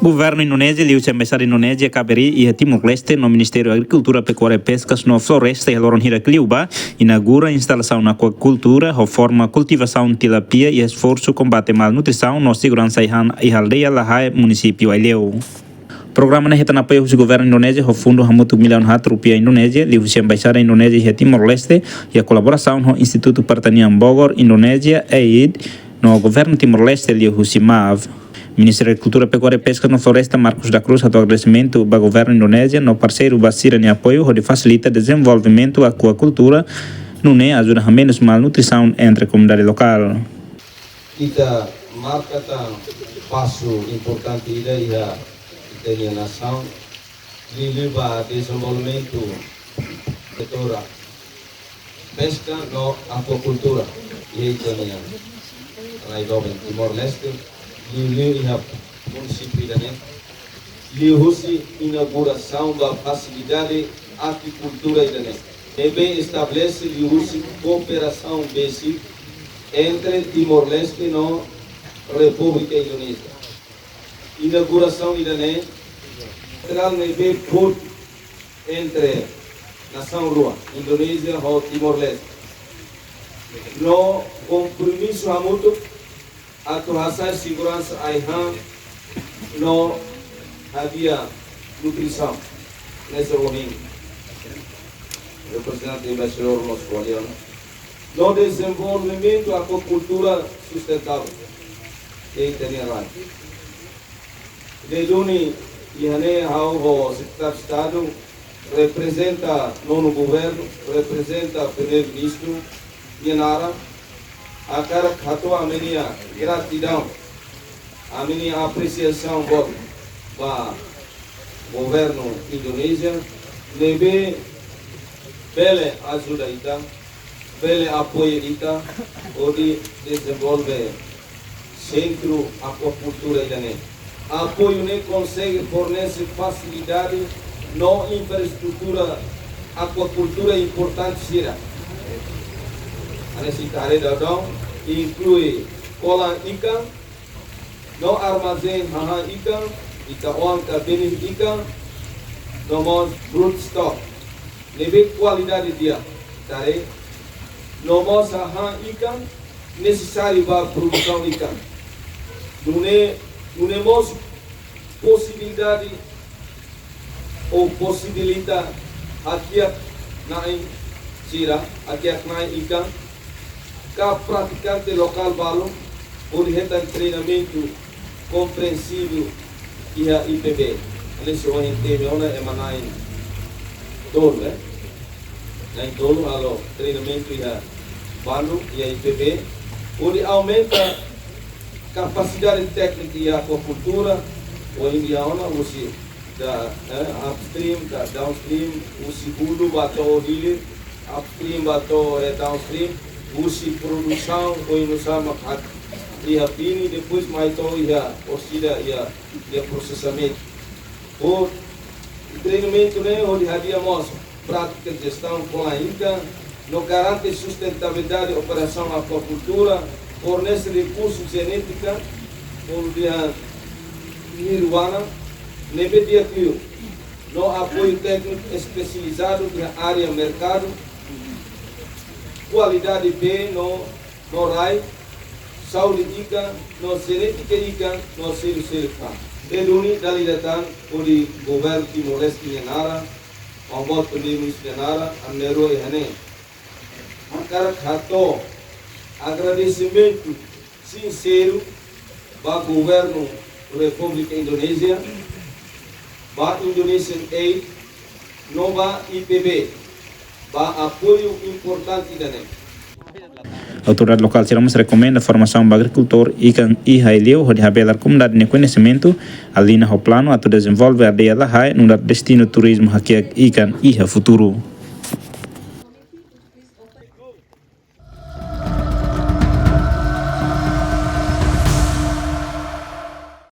Governo Indonésia, Liu Embaixada Indonésia, Caberi e Timor-Leste, no Ministério da Agricultura, Pecuária e Pescas, no Floresta e Loron Hiracliuba, inaugura a instalação na aquacultura, reforma, cultivação de tilapia e esforço combate malnutrição no segurança e aldeia Lahai, município Aileu. Programa na reta na apoio do governo indonésia, o fundo Hamutu milhão de rupiah Indonésia, Liu Embaixada Indonésia e Timor-Leste, e a colaboração no Instituto Pertanian Bogor, Indonésia, EID, no governo Timor-Leste, Liu Husimav. Ministério da Agricultura, Pecuária e Pesca no Floresta, Marcos da Cruz, do agradecimento ao governo indonésia, no parceiro Basira em apoio, onde facilita o desenvolvimento da aquacultura, não ajuda a menos malnutrição entre a comunidade local. Kita marca passo importante e a nação de levar desenvolvimento setor pesca no aquacultura e também a Timor-Leste. Liu município da Liu inauguração da facilidade agricultura da também estabelece Liu cooperação básica entre Timor-Leste e República Indonésia. Inauguração da central port entre nação Rua, Indonésia e Timor-Leste. No compromisso mútuo atuação segurança aihan no havia nutrição nesse domingo. Representante embaixador nosso no desenvolvimento da aquacultura sustentável em Tenerife. Deduni ihane o secretário de Estado representa nono governo, representa o primeiro-ministro Yanara. A cara que a minha gratidão, a minha apreciação para o governo indonésia, leve bela ajuda ita, bela apoio ita, onde desenvolve centro aquacultura ita. Apoio ne consegue fornecer facilidade na infraestrutura aquacultura importante será. Nesse tarefa inclui kolam ikan, no armazém haha ikan onca benih ikan, no broodstock, lebih qualidade dia, tarefa, no haha ikan necessário para produção ikan, não temos possibilidade ou possibilidade aqui na Cira, aqui na ikan. Cada praticante local balu por treinamento compreensível e a IPB. Nesse momento teve uma emanação todo, né? Em todo alo treinamento e a balu e a IPB, onde aumenta capacidade técnica e a aquacultura, o indiana, o da upstream, da downstream, o segundo bato hilir, upstream bato downstream. Usi produção ou ilusão e a fini depois mais e a oxida e a processamento. O treinamento né onde havíamos prática de gestão com a INCA, no garante sustentabilidade da operação aquacultura, fornece recursos genética, onde a nirvana, nebedia que no apoio técnico especializado da área mercado. Qualidade B no RAI, saúde ikan, no genética ikan, no selu-selu ikan. Deduni dari datang uli governo Timor-Leste Yanara, membuat primeiro-ministro Yanara, Amnero Ihane. Akar khato agradecimento sincero para o governo da República Indonésia, para Indonesian Aid, nova IPB. Apoio importante da NEM. A autoridade local Tiramos recomenda a formação do agricultor Ikan e Haileu, onde revelar comunidade de conhecimento, ali no plano, a desenvolver a aldeia Lahai, no destino turismo aqui Ikan e futuro.